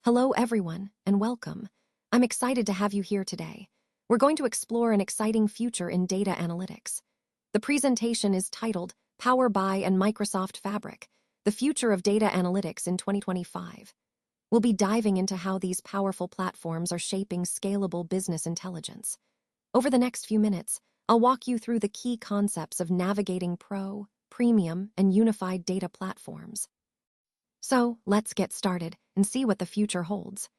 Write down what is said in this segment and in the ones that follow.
Hello, everyone, and welcome. I'm excited to have you here today. We're going to explore an exciting future in data analytics. The presentation is titled PowerBI and Microsoft Fabric, the future of data analytics in 2025. We'll be diving into how these powerful platforms are shaping scalable business intelligence. Over the next few minutes, I'll walk you through the key concepts of navigating Pro, Premium, and unified data platforms. So, let's get started and see what the future holds.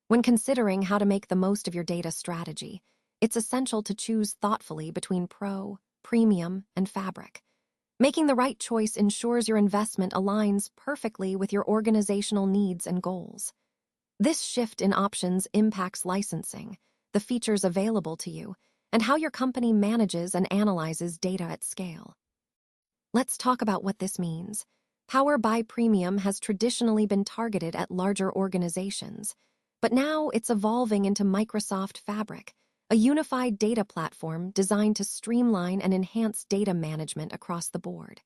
When considering how to make the most of your data strategy, it's essential to choose thoughtfully between Pro, Premium, and Fabric. Making the right choice ensures your investment aligns perfectly with your organizational needs and goals. This shift in options impacts licensing, the features available to you, and how your company manages and analyzes data at scale. Let's talk about what this means. PowerBI Premium has traditionally been targeted at larger organizations, but now it's evolving into Microsoft Fabric, a unified data platform designed to streamline and enhance data management across the board.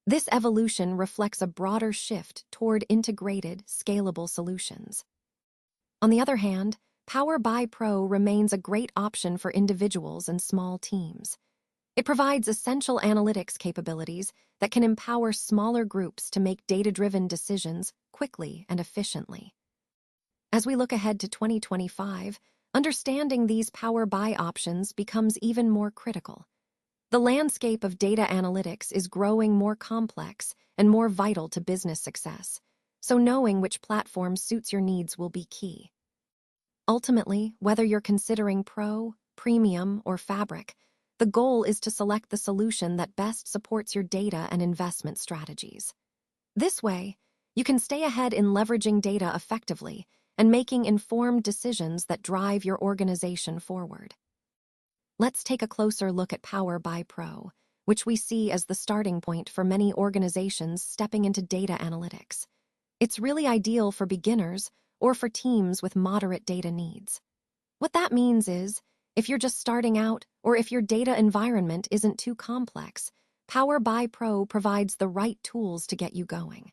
This evolution reflects a broader shift toward integrated, scalable solutions. On the other hand, PowerBI Pro remains a great option for individuals and small teams. It provides essential analytics capabilities that can empower smaller groups to make data-driven decisions quickly and efficiently. As we look ahead to 2025, understanding these PowerBI options becomes even more critical. The landscape of data analytics is growing more complex and more vital to business success, so knowing which platform suits your needs will be key. Ultimately, whether you're considering Pro, Premium, or Fabric, the goal is to select the solution that best supports your data and investment strategies. This way, you can stay ahead in leveraging data effectively and making informed decisions that drive your organization forward. Let's take a closer look at PowerBI Pro, which we see as the starting point for many organizations stepping into data analytics. It's really ideal for beginners or for teams with moderate data needs. What that means is, if you're just starting out, or if your data environment isn't too complex, PowerBI Pro provides the right tools to get you going.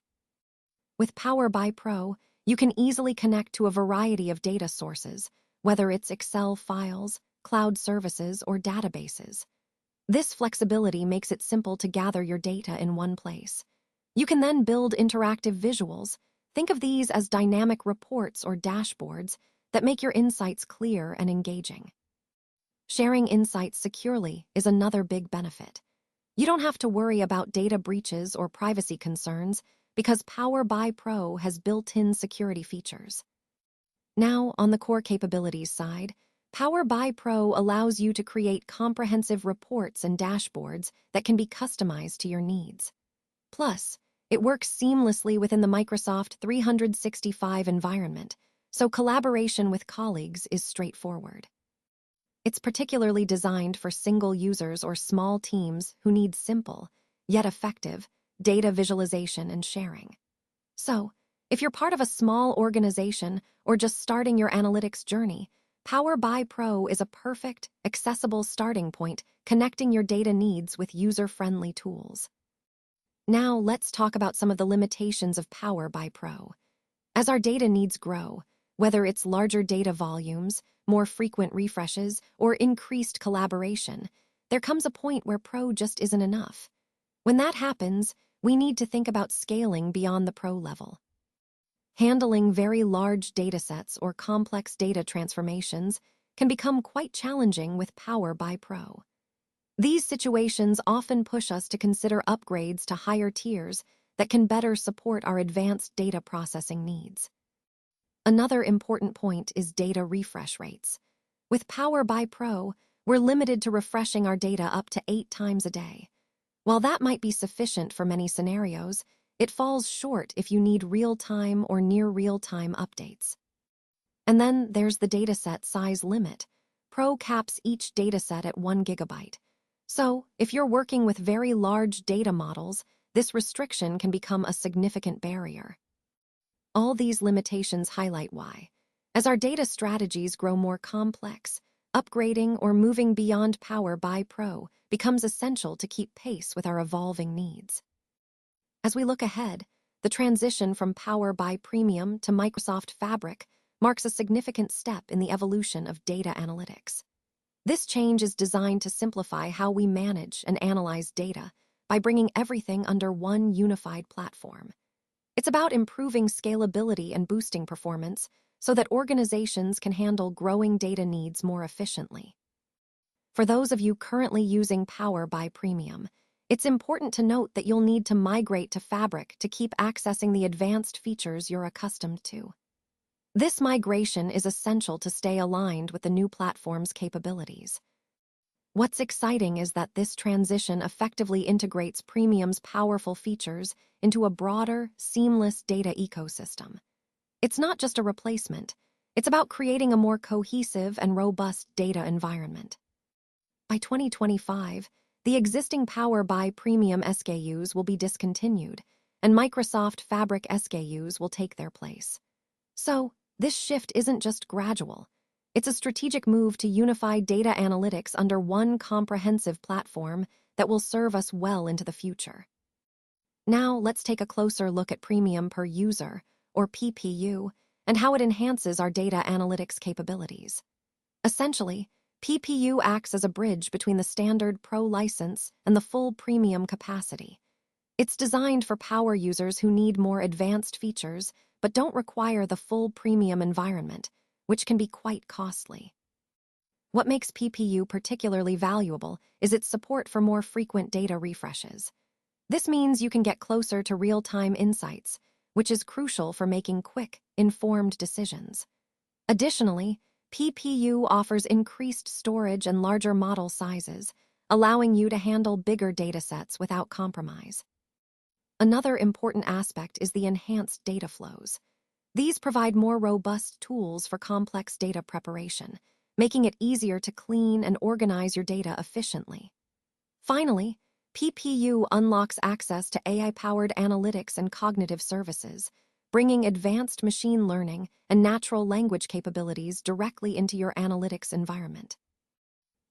With PowerBI Pro, you can easily connect to a variety of data sources, whether it's Excel files, cloud services, or databases. This flexibility makes it simple to gather your data in one place. You can then build interactive visuals. Think of these as dynamic reports or dashboards that make your insights clear and engaging. Sharing insights securely is another big benefit. You don't have to worry about data breaches or privacy concerns because PowerBI Pro has built-in security features. Now, on the core capabilities side, PowerBI Pro allows you to create comprehensive reports and dashboards that can be customized to your needs. Plus, it works seamlessly within the Microsoft 365 environment, so collaboration with colleagues is straightforward. It's particularly designed for single users or small teams who need simple, yet effective, data visualization and sharing. So, if you're part of a small organization or just starting your analytics journey, PowerBI Pro is a perfect, accessible starting point connecting your data needs with user-friendly tools. Now, let's talk about some of the limitations of PowerBI Pro. As our data needs grow, whether it's larger data volumes, more frequent refreshes, or increased collaboration, there comes a point where Pro just isn't enough. When that happens, we need to think about scaling beyond the Pro level. Handling very large datasets or complex data transformations can become quite challenging with PowerBI Pro. These situations often push us to consider upgrades to higher tiers that can better support our advanced data processing needs. Another important point is data refresh rates. With PowerBI Pro, we're limited to refreshing our data up to 8 times a day. While that might be sufficient for many scenarios, it falls short if you need real-time or near-real-time updates. And then there's the dataset size limit. Pro caps each dataset at 1 gigabyte. So, if you're working with very large data models, this restriction can become a significant barrier. All these limitations highlight why, as our data strategies grow more complex, upgrading or moving beyond PowerBI Pro becomes essential to keep pace with our evolving needs. As we look ahead, the transition from PowerBI Premium to Microsoft Fabric marks a significant step in the evolution of data analytics. This change is designed to simplify how we manage and analyze data by bringing everything under one unified platform. It's about improving scalability and boosting performance so that organizations can handle growing data needs more efficiently. For those of you currently using PowerBI Premium, it's important to note that you'll need to migrate to Fabric to keep accessing the advanced features you're accustomed to. This migration is essential to stay aligned with the new platform's capabilities. What's exciting is that this transition effectively integrates Premium's powerful features into a broader, seamless data ecosystem. It's not just a replacement, it's about creating a more cohesive and robust data environment. By 2025, the existing PowerBI Premium SKUs will be discontinued, and Microsoft Fabric SKUs will take their place. So, this shift isn't just gradual. It's a strategic move to unify data analytics under one comprehensive platform that will serve us well into the future. Now, let's take a closer look at Premium per User, or PPU, and how it enhances our data analytics capabilities. Essentially, PPU acts as a bridge between the standard Pro license and the full Premium capacity. It's designed for power users who need more advanced features but don't require the full Premium environment, which can be quite costly. What makes PPU particularly valuable is its support for more frequent data refreshes. This means you can get closer to real-time insights, which is crucial for making quick, informed decisions. Additionally, PPU offers increased storage and larger model sizes, allowing you to handle bigger datasets without compromise. Another important aspect is the enhanced data flows. These provide more robust tools for complex data preparation, making it easier to clean and organize your data efficiently. Finally, PPU unlocks access to AI-powered analytics and cognitive services, bringing advanced machine learning and natural language capabilities directly into your analytics environment.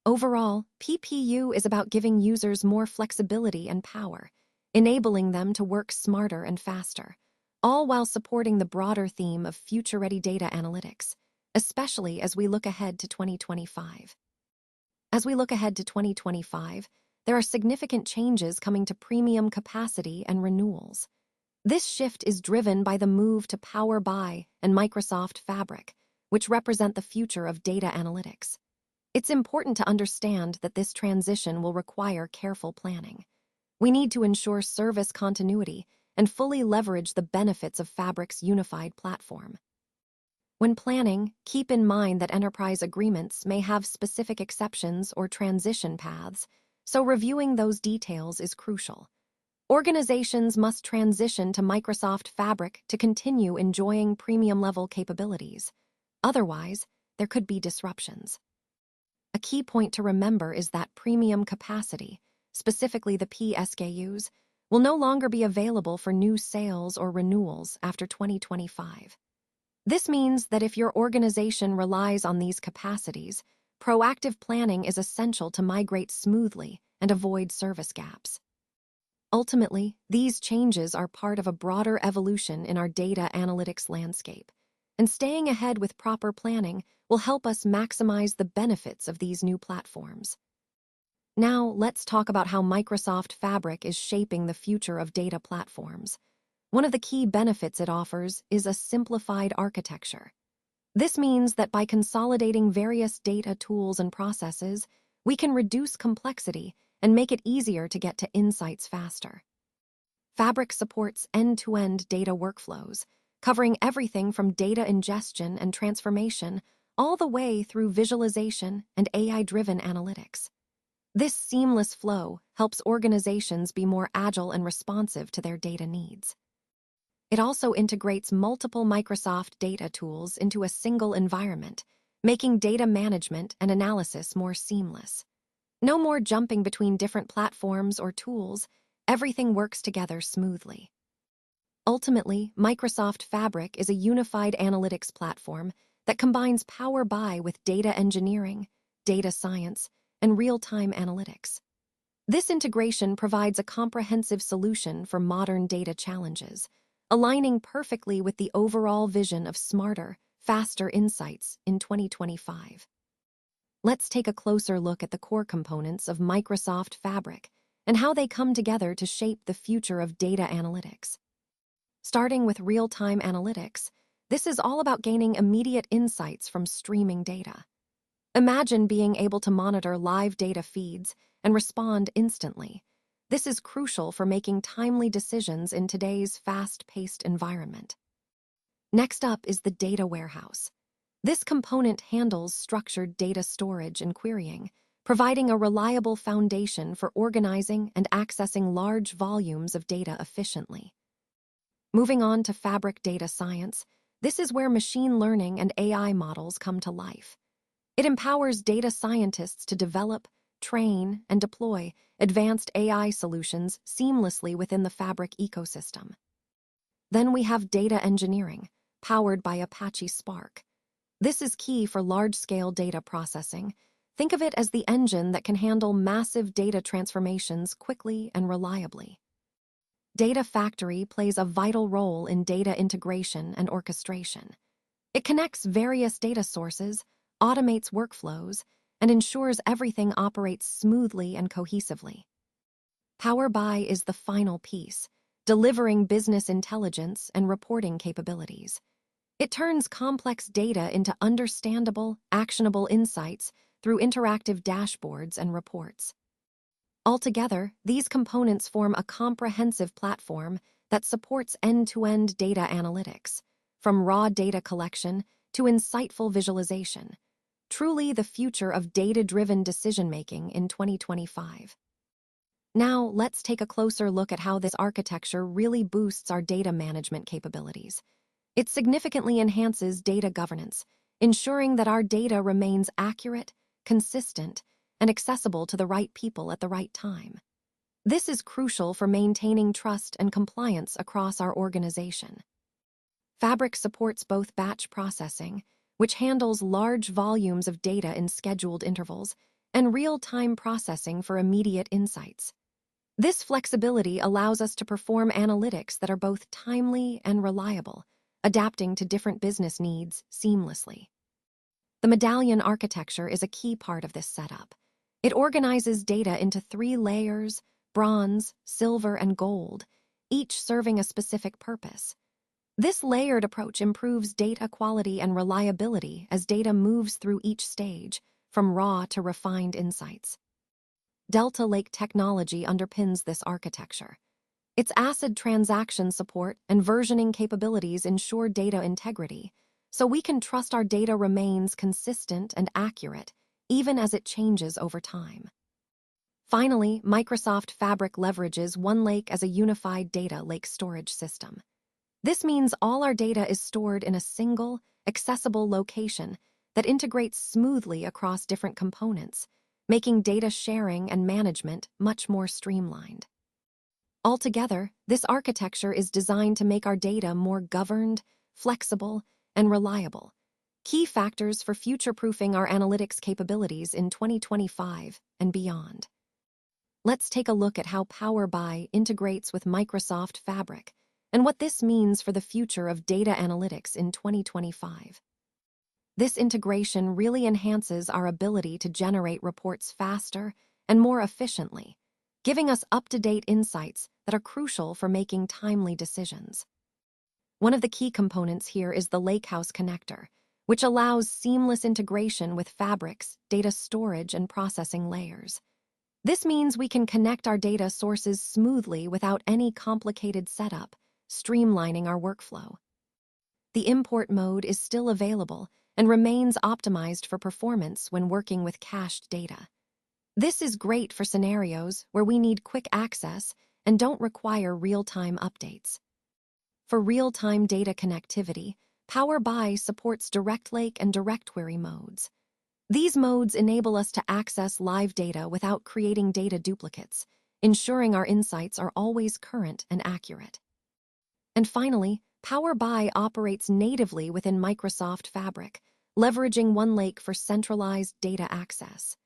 Overall, PPU is about giving users more flexibility and power, enabling them to work smarter and faster, all while supporting the broader theme of future-ready data analytics, especially as we look ahead to 2025. As we look ahead to 2025, there are significant changes coming to Premium capacity and renewals. This shift is driven by the move to PowerBI and Microsoft Fabric, which represent the future of data analytics. It's important to understand that this transition will require careful planning. We need to ensure service continuity and fully leverage the benefits of Fabric's unified platform. When planning, keep in mind that enterprise agreements may have specific exceptions or transition paths, so reviewing those details is crucial. Organizations must transition to Microsoft Fabric to continue enjoying premium-level capabilities. Otherwise, there could be disruptions. A key point to remember is that premium capacity, specifically the P SKUs, will no longer be available for new sales or renewals after 2025. This means that if your organization relies on these capacities, proactive planning is essential to migrate smoothly and avoid service gaps. Ultimately, these changes are part of a broader evolution in our data analytics landscape, and staying ahead with proper planning will help us maximize the benefits of these new platforms. Now, let's talk about how Microsoft Fabric is shaping the future of data platforms. One of the key benefits it offers is a simplified architecture. This means that by consolidating various data tools and processes, we can reduce complexity and make it easier to get to insights faster. Fabric supports end-to-end data workflows, covering everything from data ingestion and transformation all the way through visualization and AI-driven analytics. This seamless flow helps organizations be more agile and responsive to their data needs. It also integrates multiple Microsoft data tools into a single environment, making data management and analysis more seamless. No more jumping between different platforms or tools, everything works together smoothly. Ultimately, Microsoft Fabric is a unified analytics platform that combines PowerBI with data engineering, data science, and real-time analytics. This integration provides a comprehensive solution for modern data challenges, aligning perfectly with the overall vision of smarter, faster insights in 2025. Let's take a closer look at the core components of Microsoft Fabric and how they come together to shape the future of data analytics. Starting with real-time analytics, this is all about gaining immediate insights from streaming data. Imagine being able to monitor live data feeds and respond instantly. This is crucial for making timely decisions in today's fast-paced environment. Next up is the data warehouse. This component handles structured data storage and querying, providing a reliable foundation for organizing and accessing large volumes of data efficiently. Moving on to Fabric data science, this is where machine learning and AI models come to life. It empowers data scientists to develop, train, and deploy advanced AI solutions seamlessly within the Fabric ecosystem. Then we have data engineering, powered by Apache Spark. This is key for large-scale data processing. Think of it as the engine that can handle massive data transformations quickly and reliably. Data Factory plays a vital role in data integration and orchestration. It connects various data sources, automates workflows, and ensures everything operates smoothly and cohesively. PowerBI is the final piece, delivering business intelligence and reporting capabilities. It turns complex data into understandable, actionable insights through interactive dashboards and reports. Altogether, these components form a comprehensive platform that supports end-to-end data analytics, from raw data collection to insightful visualization. Truly the future of data-driven decision-making in 2025. Now, let's take a closer look at how this architecture really boosts our data management capabilities. It significantly enhances data governance, ensuring that our data remains accurate, consistent, and accessible to the right people at the right time. This is crucial for maintaining trust and compliance across our organization. Fabric supports both batch processing, which handles large volumes of data in scheduled intervals, and real-time processing for immediate insights. This flexibility allows us to perform analytics that are both timely and reliable, adapting to different business needs seamlessly. The Medallion architecture is a key part of this setup. It organizes data into 3 layers: bronze, silver, and gold, each serving a specific purpose. This layered approach improves data quality and reliability as data moves through each stage, from raw to refined insights. Delta Lake technology underpins this architecture. Its ACID transaction support and versioning capabilities ensure data integrity, so we can trust our data remains consistent and accurate, even as it changes over time. Finally, Microsoft Fabric leverages OneLake as a unified data lake storage system. This means all our data is stored in a single, accessible location that integrates smoothly across different components, making data sharing and management much more streamlined. Altogether, this architecture is designed to make our data more governed, flexible, and reliable, key factors for future-proofing our analytics capabilities in 2025 and beyond. Let's take a look at how PowerBI integrates with Microsoft Fabric and what this means for the future of data analytics in 2025. This integration really enhances our ability to generate reports faster and more efficiently, giving us up-to-date insights that are crucial for making timely decisions. One of the key components here is the Lakehouse connector, which allows seamless integration with Fabric's data storage and processing layers. This means we can connect our data sources smoothly without any complicated setup, streamlining our workflow. The import mode is still available and remains optimized for performance when working with cached data. This is great for scenarios where we need quick access and don't require real-time updates. For real-time data connectivity, PowerBI supports Direct Lake and Direct Query modes. These modes enable us to access live data without creating data duplicates, ensuring our insights are always current and accurate. And finally, PowerBI operates natively within Microsoft Fabric, leveraging OneLake for centralized data access.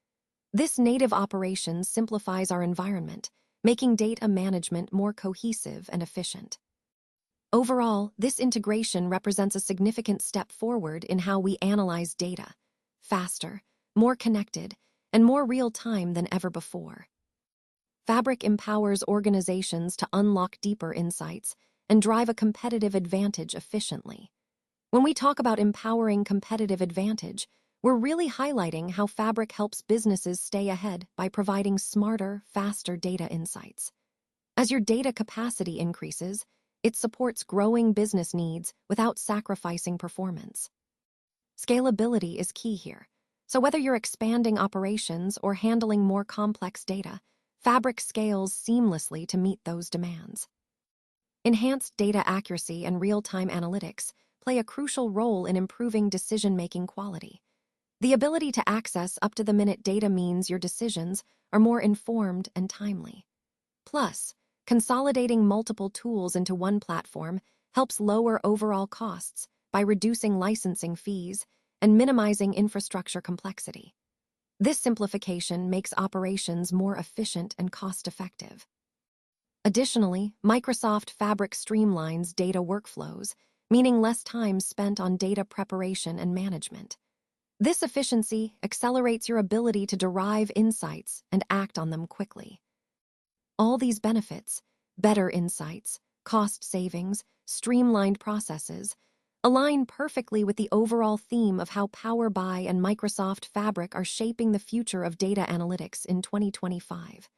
This native operation simplifies our environment, making data management more cohesive and efficient. Overall, this integration represents a significant step forward in how we analyze data, faster, more connected, and more real-time than ever before. Fabric empowers organizations to unlock deeper insights and drive a competitive advantage efficiently. When we talk about empowering competitive advantage, we're really highlighting how Fabric helps businesses stay ahead by providing smarter, faster data insights. As your data capacity increases, it supports growing business needs without sacrificing performance. Scalability is key here. So whether you're expanding operations or handling more complex data, Fabric scales seamlessly to meet those demands. Enhanced data accuracy and real-time analytics play a crucial role in improving decision-making quality. The ability to access up-to-the-minute data means your decisions are more informed and timely. Plus, consolidating multiple tools into one platform helps lower overall costs by reducing licensing fees and minimizing infrastructure complexity. This simplification makes operations more efficient and cost-effective. Additionally, Microsoft Fabric streamlines data workflows, meaning less time spent on data preparation and management. This efficiency accelerates your ability to derive insights and act on them quickly. All these benefits, better insights, cost savings, streamlined processes, align perfectly with the overall theme of how PowerBI and Microsoft Fabric are shaping the future of data analytics in 2025.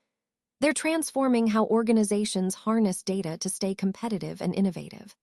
They're transforming how organizations harness data to stay competitive and innovative.